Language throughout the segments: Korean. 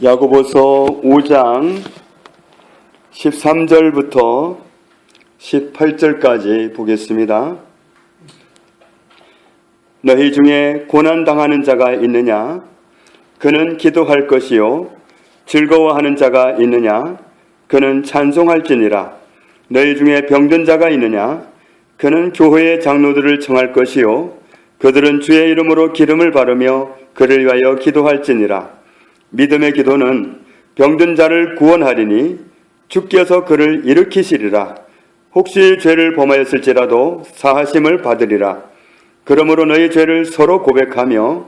야고보서 5장 13절부터 18절까지 보겠습니다. 너희 중에 고난당하는 자가 있느냐? 그는 기도할 것이요. 즐거워하는 자가 있느냐? 그는 찬송할지니라. 너희 중에 병든 자가 있느냐? 그는 교회의 장로들을 청할 것이요. 그들은 주의 이름으로 기름을 바르며 그를 위하여 기도할지니라. 믿음의 기도는 병든 자를 구원하리니 주께서 그를 일으키시리라. 혹시 죄를 범하였을지라도 사하심을 받으리라. 그러므로 너희 죄를 서로 고백하며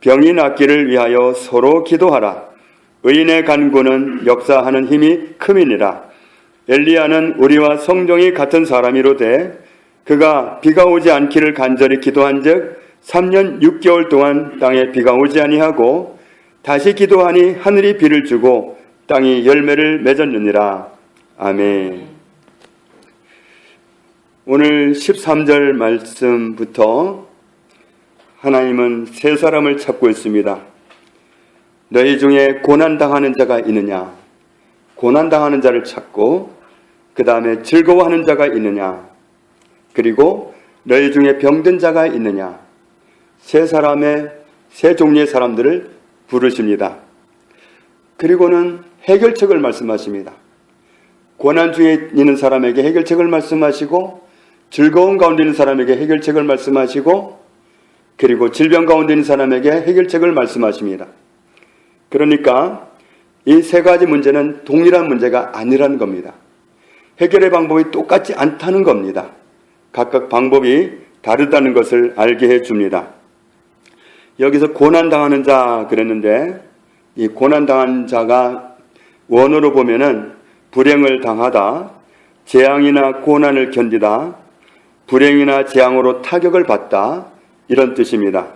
병이 낫기를 위하여 서로 기도하라. 의인의 간구는 역사하는 힘이 큼이니라. 엘리야는 우리와 성정이 같은 사람이로되 그가 비가 오지 않기를 간절히 기도한즉 3년 6개월 동안 땅에 비가 오지 아니하고 다시 기도하니 하늘이 비를 주고 땅이 열매를 맺었느니라. 아멘. 오늘 13절 말씀부터 하나님은 세 사람을 찾고 있습니다. 너희 중에 고난당하는 자가 있느냐? 고난당하는 자를 찾고 그 다음에 즐거워하는 자가 있느냐? 그리고 너희 중에 병든 자가 있느냐? 세 종류의 사람들을 부르십니다. 그리고는 해결책을 말씀하십니다. 고난 중에 있는 사람에게 해결책을 말씀하시고 즐거운 가운데 있는 사람에게 해결책을 말씀하시고 그리고 질병 가운데 있는 사람에게 해결책을 말씀하십니다. 그러니까 이 세 가지 문제는 동일한 문제가 아니라는 겁니다. 해결의 방법이 똑같지 않다는 겁니다. 각각 방법이 다르다는 것을 알게 해줍니다. 여기서 고난당하는 자 그랬는데 이 고난당한 자가 원어로 보면은 불행을 당하다, 재앙이나 고난을 견디다, 불행이나 재앙으로 타격을 받다 이런 뜻입니다.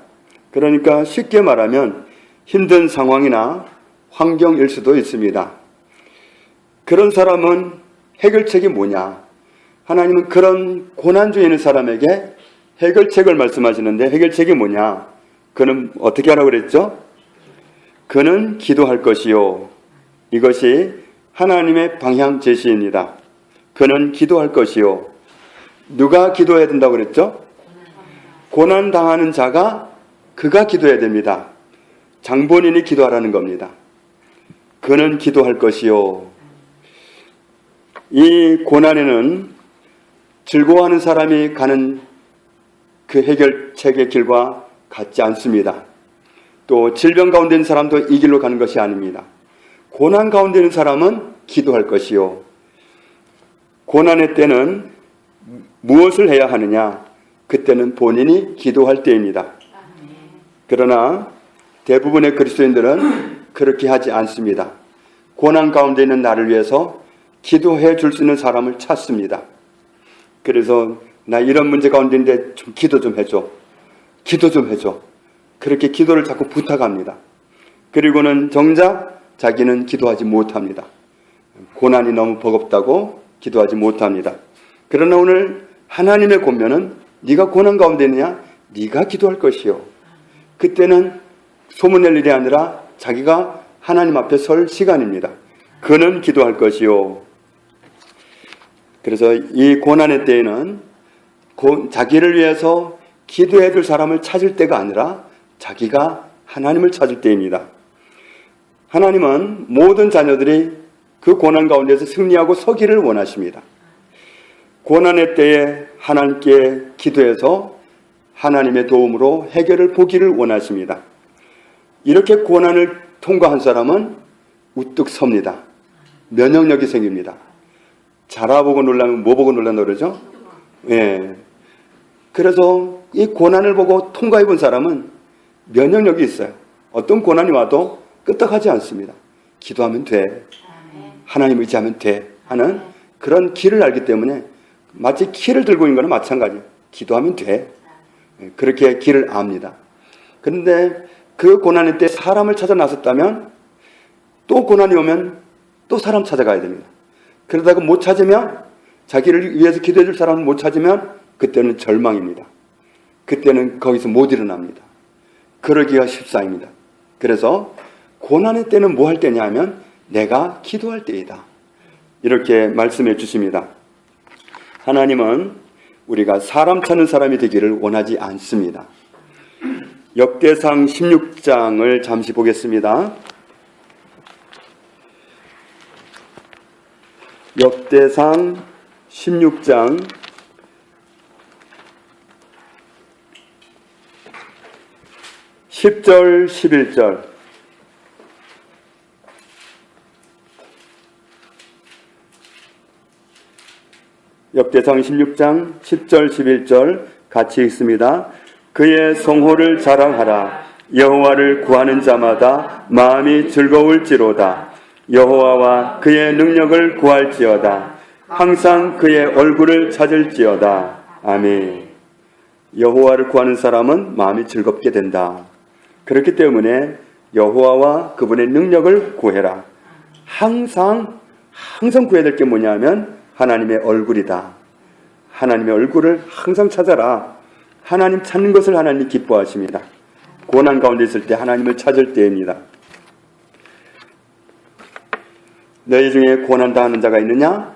그러니까 쉽게 말하면 힘든 상황이나 환경일 수도 있습니다. 그런 사람은 해결책이 뭐냐? 하나님은 그런 고난 중에 있는 사람에게 해결책을 말씀하시는데 해결책이 뭐냐? 그는 어떻게 하라고 그랬죠? 그는 기도할 것이요. 이것이 하나님의 방향 제시입니다. 그는 기도할 것이요. 누가 기도해야 된다고 그랬죠? 고난당하는 자가 그가 기도해야 됩니다. 장본인이 기도하라는 겁니다. 그는 기도할 것이요. 이 고난에는 즐거워하는 사람이 가는 그 해결책의 길과 같지 않습니다. 또 질병 가운데 있는 사람도 이 길로 가는 것이 아닙니다. 고난 가운데 있는 사람은 기도할 것이요. 고난의 때는 무엇을 해야 하느냐? 그때는 본인이 기도할 때입니다. 그러나 대부분의 그리스도인들은 그렇게 하지 않습니다. 고난 가운데 있는 나를 위해서 기도해 줄 수 있는 사람을 찾습니다. 그래서 나 이런 문제 가운데 있는데 좀 기도 좀 해줘. 기도 좀 해줘. 그렇게 기도를 자꾸 부탁합니다. 그리고는 정작 자기는 기도하지 못합니다. 고난이 너무 버겁다고 기도하지 못합니다. 그러나 오늘 하나님의 권면은 네가 고난 가운데 있느냐? 네가 기도할 것이요. 그때는 소문낼 일이 아니라 자기가 하나님 앞에 설 시간입니다. 그는 기도할 것이요. 그래서 이 고난의 때에는 자기를 위해서 기도해 줄 사람을 찾을 때가 아니라 자기가 하나님을 찾을 때입니다. 하나님은 모든 자녀들이 그 고난 가운데서 승리하고 서기를 원하십니다. 고난의 때에 하나님께 기도해서 하나님의 도움으로 해결을 보기를 원하십니다. 이렇게 고난을 통과한 사람은 우뚝 섭니다. 면역력이 생깁니다. 자라보고 놀라면 뭐 보고 놀란다 그러죠? 예. 그래서 이 고난을 보고 통과해 본 사람은 면역력이 있어요. 어떤 고난이 와도 끄떡하지 않습니다. 기도하면 돼. 하나님 의지하면 돼. 하는 그런 길을 알기 때문에 마치 키를 들고 있는 거나 마찬가지예요. 기도하면 돼. 그렇게 길을 압니다. 그런데 그 고난의 때 사람을 찾아 나섰다면 또 고난이 오면 또 사람 찾아가야 됩니다. 그러다가 못 찾으면 자기를 위해서 기도해 줄 사람을 못 찾으면 그때는 절망입니다. 그때는 거기서 못 일어납니다. 그러기가 십상입니다. 그래서 고난의 때는 뭐 할 때냐 하면 내가 기도할 때이다. 이렇게 말씀해 주십니다. 하나님은 우리가 사람 찾는 사람이 되기를 원하지 않습니다. 역대상 16장을 잠시 보겠습니다. 역대상 16장 10절 11절 역대상 16장 10절 11절 같이 읽습니다. 그의 성호를 자랑하라. 여호와를 구하는 자마다 마음이 즐거울지로다. 여호와와 그의 능력을 구할지어다. 항상 그의 얼굴을 찾을지어다. 아멘. 여호와를 구하는 사람은 마음이 즐겁게 된다. 그렇기 때문에 여호와와 그분의 능력을 구해라. 항상 구해야 될 게 뭐냐면 하나님의 얼굴이다. 하나님의 얼굴을 항상 찾아라. 하나님 찾는 것을 하나님이 기뻐하십니다. 고난 가운데 있을 때 하나님을 찾을 때입니다. 너희 중에 고난 당하는 자가 있느냐?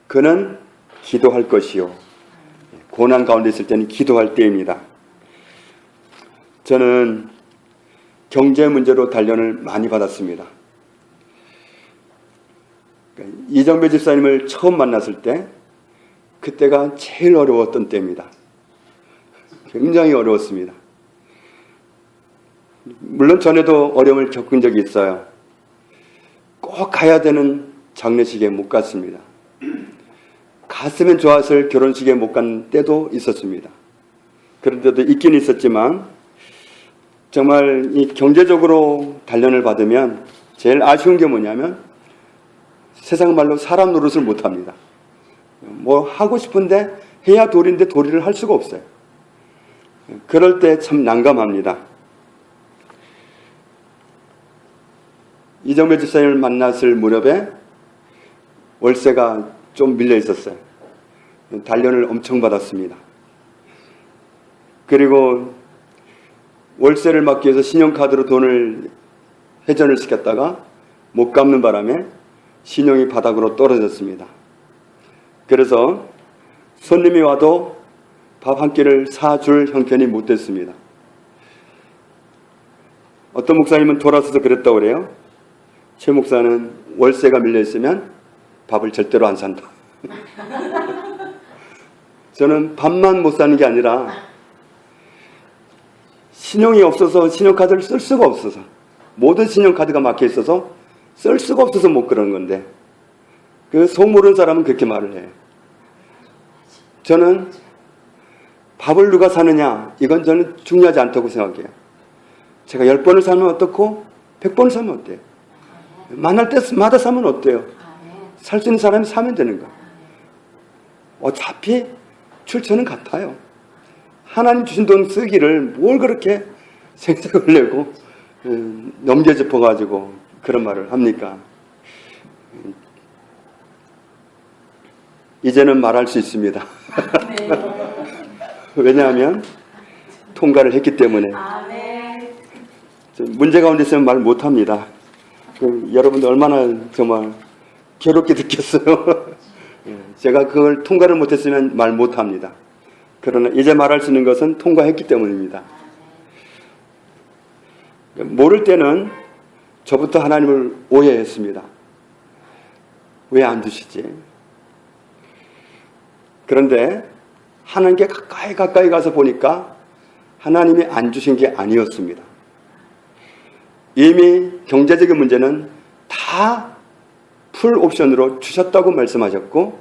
그는 기도할 것이요. 고난 가운데 있을 때는 기도할 때입니다. 저는 경제 문제로 단련을 많이 받았습니다. 이정배 집사님을 처음 만났을 때 그때가 제일 어려웠던 때입니다. 굉장히 어려웠습니다. 물론 전에도 어려움을 겪은 적이 있어요. 꼭 가야 되는 장례식에 못 갔습니다. 갔으면 좋았을 결혼식에 못 간 때도 있었습니다. 그런 때도 있긴 있었지만 정말 이 경제적으로 단련을 받으면 제일 아쉬운 게 뭐냐면 세상 말로 사람 노릇을 못합니다. 뭐 하고 싶은데 해야 도리인데 도리를 할 수가 없어요. 그럴 때 참 난감합니다. 이정배 집사님을 만났을 무렵에 월세가 좀 밀려 있었어요. 단련을 엄청 받았습니다. 그리고 월세를 막기 위해서 신용카드로 돈을 회전을 시켰다가 못 갚는 바람에 신용이 바닥으로 떨어졌습니다. 그래서 손님이 와도 밥 한 끼를 사줄 형편이 못 됐습니다. 어떤 목사님은 돌아서서 그랬다고 그래요. 최 목사는 월세가 밀려 있으면 밥을 절대로 안 산다. 저는 밥만 못 사는 게 아니라 신용이 없어서 신용카드를 쓸 수가 없어서 모든 신용카드가 막혀 있어서 쓸 수가 없어서 못 그러는 건데 그 속 모르는 사람은 그렇게 말을 해요. 저는 밥을 누가 사느냐 이건 저는 중요하지 않다고 생각해요. 제가 10번을 사면 어떻고 100번을 사면 어때요? 만날 때마다 사면 어때요? 살 수 있는 사람이 사면 되는 거예요. 어차피 출처는 같아요. 하나님 주신 돈 쓰기를 뭘 그렇게 생색을 내고 넘겨짚어가지고 그런 말을 합니까? 이제는 말할 수 있습니다. 왜냐하면 통과를 했기 때문에. 문제 가운데 있으면 말 못합니다. 여러분들 얼마나 정말 괴롭게 듣겠어요. 제가 그걸 통과를 못했으면 말 못합니다. 그러나 이제 말할 수 있는 것은 통과했기 때문입니다. 모를 때는 저부터 하나님을 오해했습니다. 왜 안 주시지? 그런데 하나님께 가까이 가서 보니까 하나님이 안 주신 게 아니었습니다. 이미 경제적인 문제는 다 풀 옵션으로 주셨다고 말씀하셨고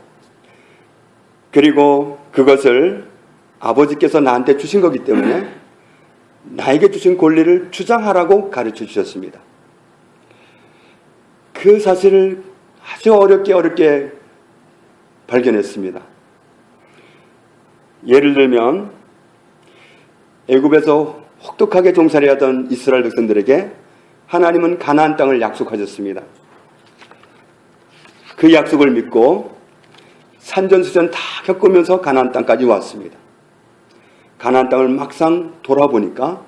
그리고 그것을 아버지께서 나한테 주신 거기 때문에 나에게 주신 권리를 주장하라고 가르쳐 주셨습니다. 그 사실을 아주 어렵게 발견했습니다. 예를 들면 애굽에서 혹독하게 종살이하던 이스라엘 백성들에게 하나님은 가나안 땅을 약속하셨습니다. 그 약속을 믿고 산전수전 다 겪으면서 가나안 땅까지 왔습니다. 가나안 땅을 막상 돌아보니까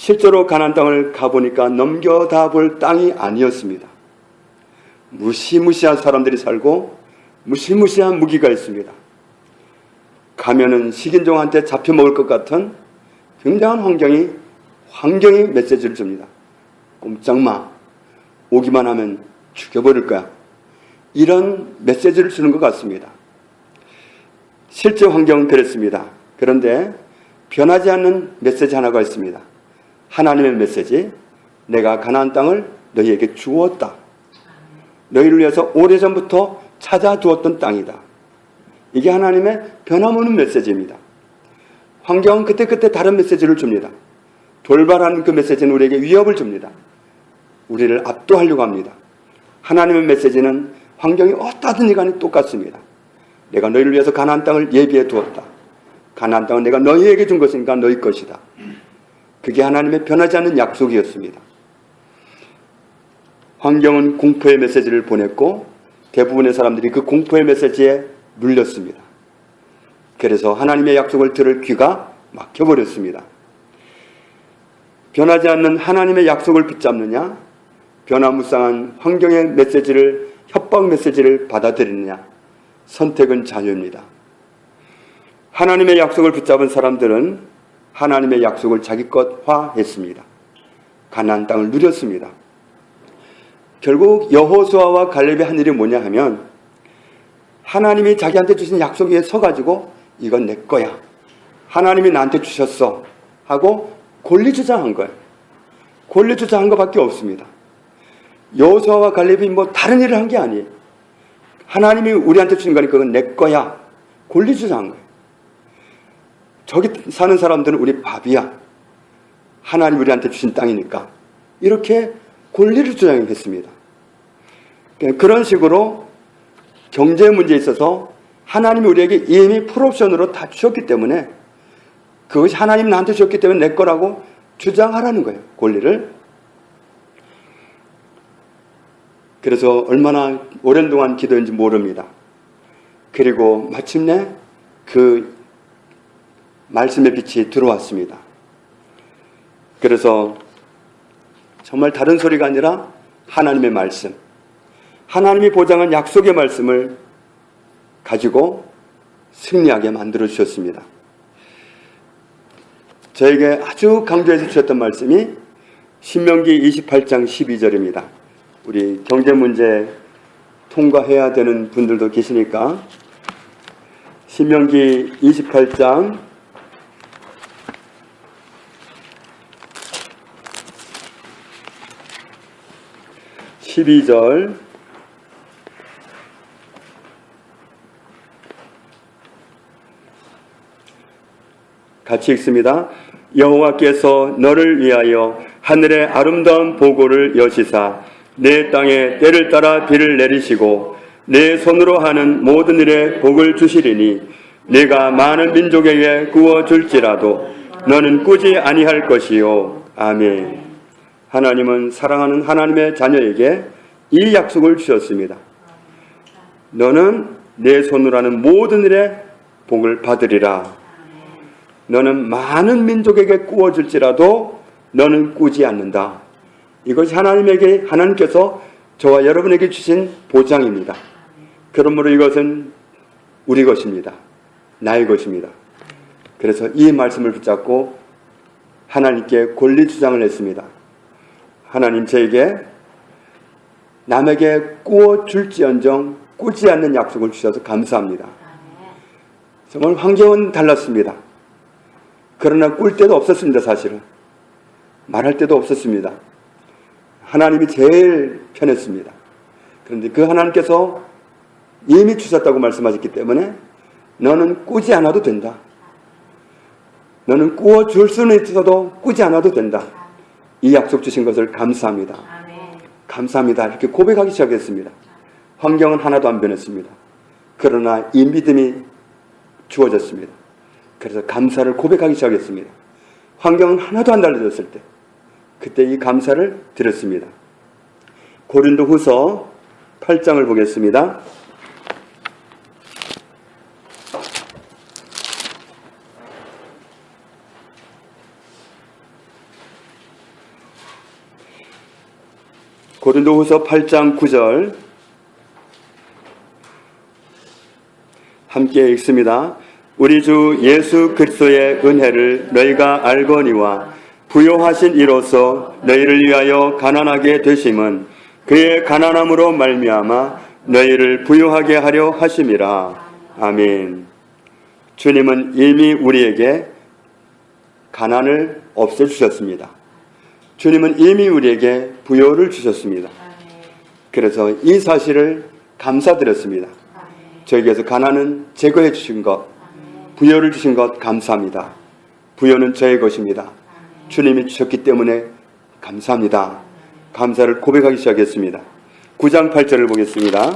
실제로 가나안 땅을 가보니까 넘겨다 볼 땅이 아니었습니다. 무시무시한 사람들이 살고 무시무시한 무기가 있습니다. 가면은 식인종한테 잡혀먹을 것 같은 굉장한 환경이 메시지를 줍니다. 꼼짝마, 오기만 하면 죽여버릴 거야. 이런 메시지를 주는 것 같습니다. 실제 환경은 그랬습니다. 그런데 변하지 않는 메시지 하나가 있습니다. 하나님의 메시지, 내가 가나안 땅을 너희에게 주었다. 너희를 위해서 오래전부터 찾아두었던 땅이다. 이게 하나님의 변함없는 메시지입니다. 환경은 그때그때 다른 메시지를 줍니다. 돌발하는 그 메시지는 우리에게 위협을 줍니다. 우리를 압도하려고 합니다. 하나님의 메시지는 환경이 어떠든지 간에 똑같습니다. 내가 너희를 위해서 가나안 땅을 예비해 두었다. 가나안 땅은 내가 너희에게 준 것이니까 너희 것이다. 그게 하나님의 변하지 않는 약속이었습니다. 환경은 공포의 메시지를 보냈고 대부분의 사람들이 그 공포의 메시지에 눌렸습니다. 그래서 하나님의 약속을 들을 귀가 막혀버렸습니다. 변하지 않는 하나님의 약속을 붙잡느냐, 변화무쌍한 환경의 메시지를, 협박 메시지를 받아들이느냐, 선택은 자유입니다. 하나님의 약속을 붙잡은 사람들은 하나님의 약속을 자기 것화했습니다. 가나안 땅을 누렸습니다. 결국 여호수아와 갈렙이 한 일이 뭐냐 하면 하나님이 자기한테 주신 약속 위에 서가지고 이건 내 거야, 하나님이 나한테 주셨어 하고 권리주장한 거예요. 권리주장한 것밖에 없습니다. 여호수아와 갈렙이 뭐 다른 일을 한 게 아니에요. 하나님이 우리한테 주신 거니까 그건 내 거야, 권리주장한 거예요. 저기 사는 사람들은 우리 밥이야, 하나님 우리한테 주신 땅이니까, 이렇게 권리를 주장했습니다. 그런 식으로 경제 문제에 있어서 하나님이 우리에게 이미 풀옵션으로 다 주셨기 때문에 그것이 하나님 나한테 주셨기 때문에 내 거라고 주장하라는 거예요, 권리를. 그래서 얼마나 오랜 동안 기도했는지 모릅니다. 그리고 마침내 그 말씀의 빛이 들어왔습니다. 그래서 정말 다른 소리가 아니라 하나님의 말씀, 하나님이 보장한 약속의 말씀을 가지고 승리하게 만들어 주셨습니다. 저에게 아주 강조해서 주셨던 말씀이 신명기 28장 12절입니다. 우리 경제 문제 통과해야 되는 분들도 계시니까 신명기 28장 12절 같이 읽습니다. 여호와께서 너를 위하여 하늘의 아름다운 보고를 여시사 내 땅에 때를 따라 비를 내리시고 내 손으로 하는 모든 일에 복을 주시리니 내가 많은 민족에게 구워줄지라도 너는 꾸지 아니할 것이요. 아멘. 하나님은 사랑하는 하나님의 자녀에게 이 약속을 주셨습니다. 너는 내 손으로 하는 모든 일에 복을 받으리라. 너는 많은 민족에게 구워줄지라도 너는 꾸지 않는다. 이것이 하나님께서 저와 여러분에게 주신 보장입니다. 그러므로 이것은 우리 것입니다. 나의 것입니다. 그래서 이 말씀을 붙잡고 하나님께 권리 주장을 했습니다. 하나님, 저에게 남에게 구워줄지언정 꾸지 않는 약속을 주셔서 감사합니다. 정말 환경은 달랐습니다. 그러나 꿀 때도 없었습니다. 사실은 말할 때도 없었습니다. 하나님이 제일 편했습니다. 그런데 그 하나님께서 이미 주셨다고 말씀하셨기 때문에 너는 꾸지 않아도 된다. 너는 구워줄 수는 있어도 꾸지 않아도 된다. 이 약속 주신 것을 감사합니다. 감사합니다. 이렇게 고백하기 시작했습니다. 환경은 하나도 안 변했습니다. 그러나 이 믿음이 주어졌습니다. 그래서 감사를 고백하기 시작했습니다. 환경은 하나도 안 달라졌을 때 그때 이 감사를 드렸습니다. 고린도후서 8장을 보겠습니다. 고린도후서 8장 9절 함께 읽습니다. 우리 주 예수 그리스도의 은혜를 너희가 알거니와 부요하신 이로써 너희를 위하여 가난하게 되심은 그의 가난함으로 말미암아 너희를 부요하게 하려 하심이라. 아멘. 주님은 이미 우리에게 가난을 없애주셨습니다. 주님은 이미 우리에게 부요를 주셨습니다. 그래서 이 사실을 감사드렸습니다. 저에게서 가난은 제거해 주신 것, 부요를 주신 것 감사합니다. 부요는 저의 것입니다. 주님이 주셨기 때문에 감사합니다. 감사를 고백하기 시작했습니다. 9장 8절을 보겠습니다.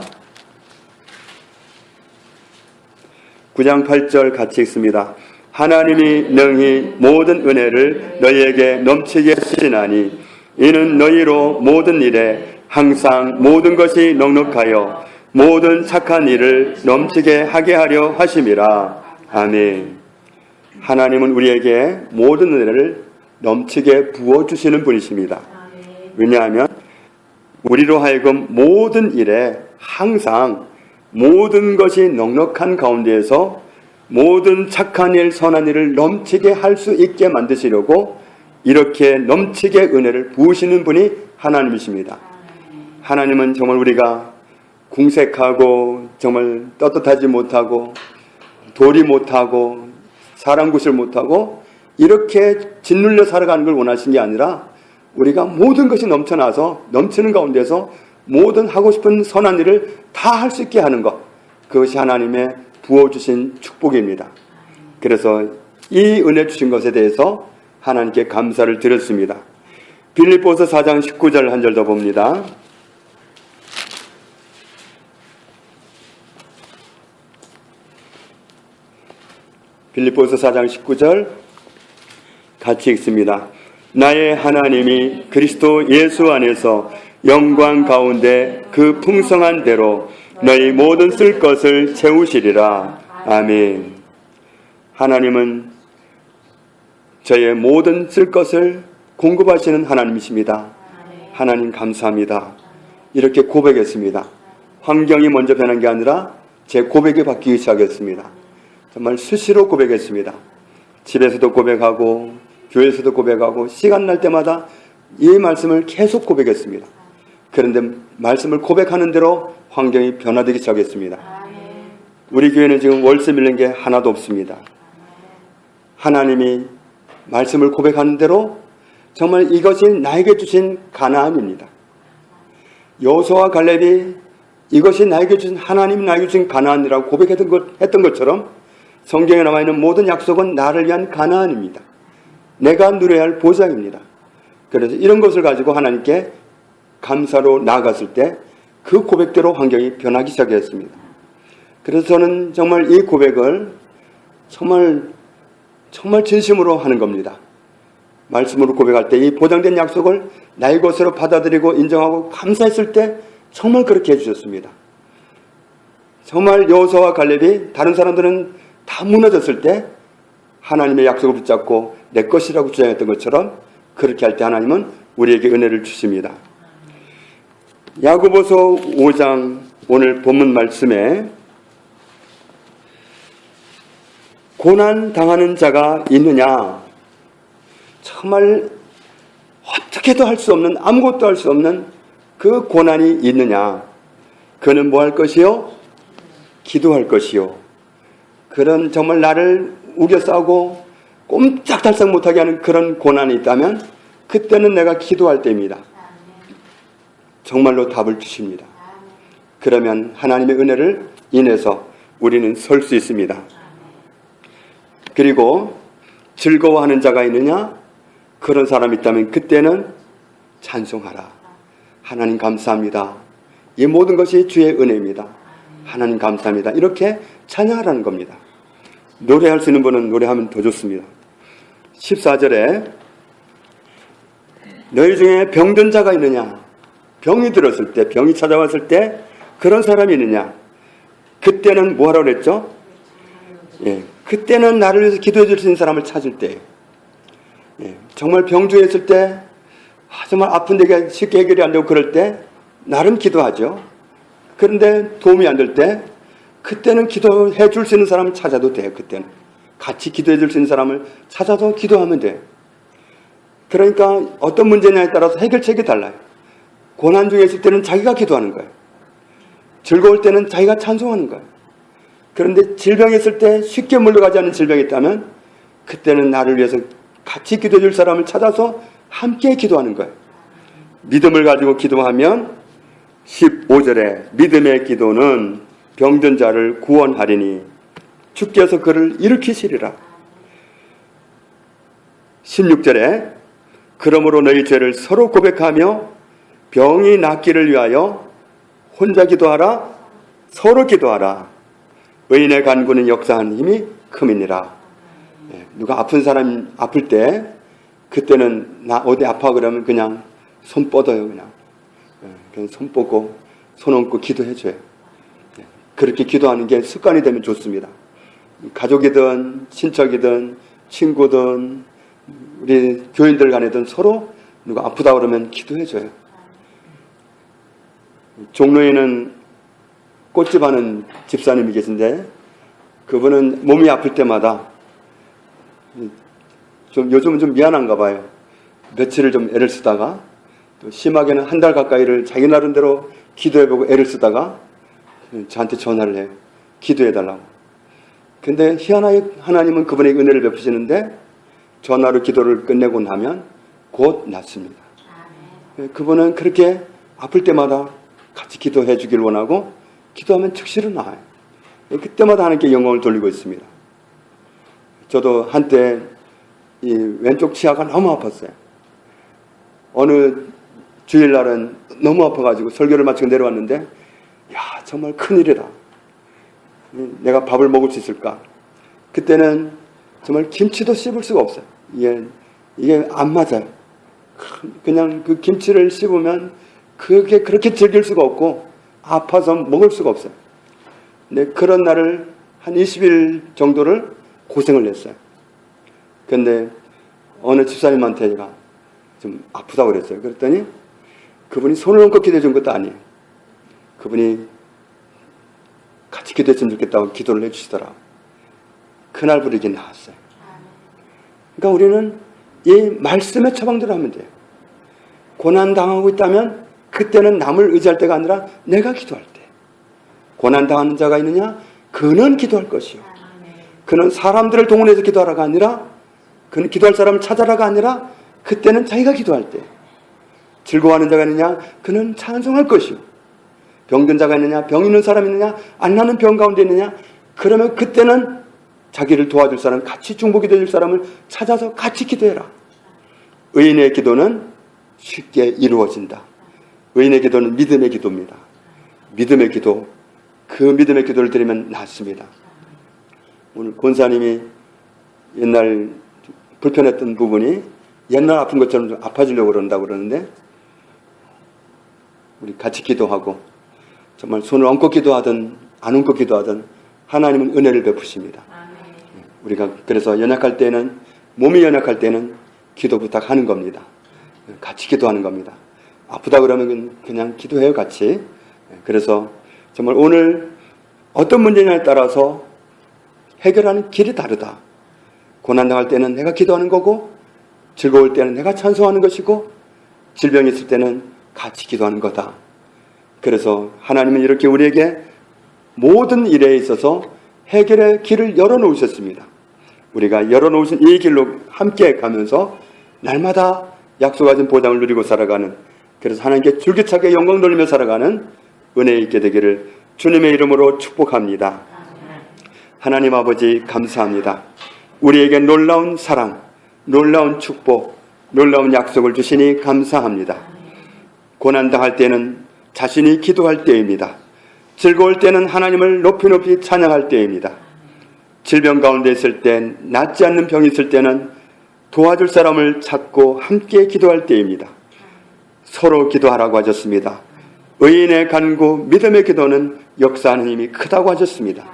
9장 8절 같이 읽습니다. 하나님이 능히 모든 은혜를 너희에게 넘치게 하시나니 이는 너희로 모든 일에 항상 모든 것이 넉넉하여 모든 착한 일을 넘치게 하게 하려 하심이라. 아멘. 하나님은 우리에게 모든 은혜를 넘치게 부어주시는 분이십니다. 왜냐하면 우리로 하여금 모든 일에 항상 모든 것이 넉넉한 가운데에서 모든 착한 일, 선한 일을 넘치게 할 수 있게 만드시려고 이렇게 넘치게 은혜를 부으시는 분이 하나님이십니다. 하나님은 정말 우리가 궁색하고 정말 떳떳하지 못하고 도리 못하고 사람 구실 못하고 이렇게 짓눌려 살아가는 걸 원하신 게 아니라 우리가 모든 것이 넘쳐나서 넘치는 가운데서 모든 하고 싶은 선한 일을 다 할 수 있게 하는 것, 그것이 하나님의 부어주신 축복입니다. 그래서 이 은혜 주신 것에 대해서 하나님께 감사를 드렸습니다. 빌립보서 4장 19절 한 절 더 봅니다. 빌립보서 4장 19절 같이 읽습니다. 나의 하나님이 그리스도 예수 안에서 영광 가운데 그 풍성한 대로 너희 모든 쓸 것을 채우시리라. 아멘. 하나님은 저의 모든 쓸 것을 공급하시는 하나님이십니다. 하나님 감사합니다. 이렇게 고백했습니다. 환경이 먼저 변한 게 아니라 제 고백이 바뀌기 시작했습니다. 정말 수시로 고백했습니다. 집에서도 고백하고 교회에서도 고백하고 시간 날 때마다 이 말씀을 계속 고백했습니다. 그런데 말씀을 고백하는 대로 환경이 변화되기 시작했습니다. 우리 교회는 지금 월세 밀린 게 하나도 없습니다. 하나님이 말씀을 고백하는 대로 정말 이것이 나에게 주신 가나안입니다. 여호수아와 갈렙이 이것이 나에게 주신 하나님이 나에게 주신 가나안이라고 고백했던 것처럼 성경에 나와 있는 모든 약속은 나를 위한 가나안입니다. 내가 누려야 할 보장입니다. 그래서 이런 것을 가지고 하나님께 감사로 나아갔을 때 그 고백대로 환경이 변하기 시작했습니다. 그래서 저는 정말 이 고백을 정말 진심으로 하는 겁니다. 말씀으로 고백할 때 이 보장된 약속을 나의 것으로 받아들이고 인정하고 감사했을 때 정말 그렇게 해주셨습니다. 정말 여호수아와 갈렙이 다른 사람들은 다 무너졌을 때 하나님의 약속을 붙잡고 내 것이라고 주장했던 것처럼 그렇게 할 때 하나님은 우리에게 은혜를 주십니다. 야고보서 5장 오늘 본문 말씀에 고난 당하는 자가 있느냐, 정말 어떻게도 할 수 없는, 아무것도 할 수 없는 그 고난이 있느냐, 그는 뭐 할 것이요? 기도할 것이요. 그런 정말 나를 우겨싸고 꼼짝달싹 못하게 하는 그런 고난이 있다면 그때는 내가 기도할 때입니다. 정말로 답을 주십니다. 그러면 하나님의 은혜를 인해서 우리는 설 수 있습니다. 그리고 즐거워하는 자가 있느냐? 그런 사람이 있다면 그때는 찬송하라. 하나님 감사합니다. 이 모든 것이 주의 은혜입니다. 하나님 감사합니다. 이렇게 찬양하라는 겁니다. 노래할 수 있는 분은 노래하면 더 좋습니다. 14절에 너희 중에 병든 자가 있느냐? 병이 들었을 때, 병이 찾아왔을 때 그런 사람이 있느냐? 그때는 뭐 하라고 그랬죠? 예, 그때는 나를 위해서 기도해 줄 수 있는 사람을 찾을 때, 예, 정말 병주에 있을 때 정말 아픈 데가 쉽게 해결이 안 되고 그럴 때 나름 기도하죠. 그런데 도움이 안 될 때 그때는 기도해 줄 수 있는 사람을 찾아도 돼요. 그때는 같이 기도해 줄 수 있는 사람을 찾아서 기도하면 돼요. 그러니까 어떤 문제냐에 따라서 해결책이 달라요. 고난 중에 있을 때는 자기가 기도하는 거예요. 즐거울 때는 자기가 찬송하는 거예요. 그런데 질병이 있을 때 쉽게 물러가지 않는 질병이 있다면 그때는 나를 위해서 같이 기도해 줄 사람을 찾아서 함께 기도하는 거예요. 믿음을 가지고 기도하면 15절에 믿음의 기도는 병든 자를 구원하리니 주께서 그를 일으키시리라. 16절에 그러므로 너희 죄를 서로 고백하며 병이 낫기를 위하여 혼자 기도하라, 서로 기도하라. 의인의 간구는 역사하는 힘이 큼이니라. 누가 아픈 사람 아플 때 그때는 나 어디 아파 그러면 그냥 손 뻗어요. 그냥 손 뻗고 손 얹고 기도해줘요. 그렇게 기도하는 게 습관이 되면 좋습니다. 가족이든 친척이든 친구든 우리 교인들 간에든 서로 누가 아프다 그러면 기도해줘요. 종로에는 꽃집 하는 집사님이 계신데 그분은 몸이 아플 때마다 요즘은 좀 미안한가 봐요. 며칠을 좀 애를 쓰다가 또 심하게는 한 달 가까이를 자기 나름대로 기도해보고 애를 쓰다가 저한테 전화를 해요. 기도해달라고. 근데 희한하게 하나님은 그분에게 은혜를 베푸시는데 전화로 기도를 끝내고 나면 곧 낫습니다. 그분은 그렇게 아플 때마다 같이 기도해 주길 원하고 기도하면 즉시로 나아요. 그때마다 하나님께 영광을 돌리고 있습니다. 저도 한때 이 왼쪽 치아가 너무 아팠어요. 어느 주일날은 너무 아파가지고 설교를 마치고 내려왔는데 야 정말 큰일이다. 내가 밥을 먹을 수 있을까? 그때는 정말 김치도 씹을 수가 없어요. 이게 안 맞아요. 그냥 그 김치를 씹으면 그게 그렇게 즐길 수가 없고 아파서 먹을 수가 없어요. 근데 그런 날을 한 20일 정도를 고생을 했어요. 근데 어느 집사님한테 제가 좀 아프다고 그랬어요. 그랬더니 그분이 손을 얹고 기도해 준 것도 아니에요. 그분이 같이 기도했으면 좋겠다고 기도를 해주시더라. 그날 부르게 나왔어요. 그러니까 우리는 이 말씀의 처방대로 하면 돼요. 고난당하고 있다면 그때는 남을 의지할 때가 아니라 내가 기도할 때. 고난당하는 자가 있느냐? 그는 기도할 것이요. 그는 사람들을 동원해서 기도하라가 아니라 그는 기도할 사람을 찾아라가 아니라 그때는 자기가 기도할 때. 즐거워하는 자가 있느냐? 그는 찬송할 것이요. 병든 자가 있느냐? 병 있는 사람이 있느냐? 안 나는 병 가운데 있느냐? 그러면 그때는 자기를 도와줄 사람, 같이 중보기도 해줄 사람을 찾아서 같이 기도해라. 의인의 기도는 쉽게 이루어진다. 의인의 기도는 믿음의 기도입니다. 믿음의 기도, 그 믿음의 기도를 드리면 낫습니다. 오늘 권사님이 옛날 불편했던 부분이 옛날 아픈 것처럼 좀 아파지려고 그런다고 그러는데 우리 같이 기도하고 정말 손을 얹고 기도하든 안 얹고 기도하든 하나님은 은혜를 베푸십니다. 우리가 그래서 연약할 때는 몸이 연약할 때는 기도 부탁하는 겁니다. 같이 기도하는 겁니다. 아프다 그러면 그냥 기도해요 같이. 그래서 정말 오늘 어떤 문제냐에 따라서 해결하는 길이 다르다. 고난당할 때는 내가 기도하는 거고 즐거울 때는 내가 찬송하는 것이고 질병이 있을 때는 같이 기도하는 거다. 그래서 하나님은 이렇게 우리에게 모든 일에 있어서 해결의 길을 열어놓으셨습니다. 우리가 열어놓으신 이 길로 함께 가면서 날마다 약속하신 보장을 누리고 살아가는, 그래서 하나님께 줄기차게 영광 돌리며 살아가는 은혜 있게 되기를 주님의 이름으로 축복합니다. 하나님 아버지 감사합니다. 우리에게 놀라운 사랑, 놀라운 축복, 놀라운 약속을 주시니 감사합니다. 고난당할 때는 자신이 기도할 때입니다. 즐거울 때는 하나님을 높이 높이 찬양할 때입니다. 질병 가운데 있을 때, 낫지 않는 병이 있을 때는 도와줄 사람을 찾고 함께 기도할 때입니다. 서로 기도하라고 하셨습니다. 의인의 간구, 믿음의 기도는 역사하는 힘이 크다고 하셨습니다.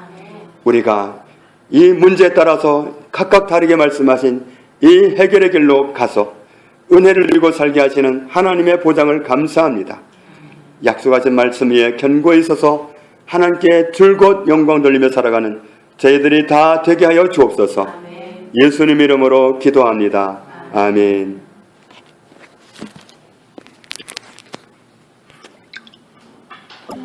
우리가 이 문제에 따라서 각각 다르게 말씀하신 이 해결의 길로 가서 은혜를 누리고 살게 하시는 하나님의 보장을 감사합니다. 약속하신 말씀 위에 견고히 서서 하나님께 줄곧 영광 돌리며 살아가는 저희들이 다 되게 하여 주옵소서. 예수님 이름으로 기도합니다. 아멘.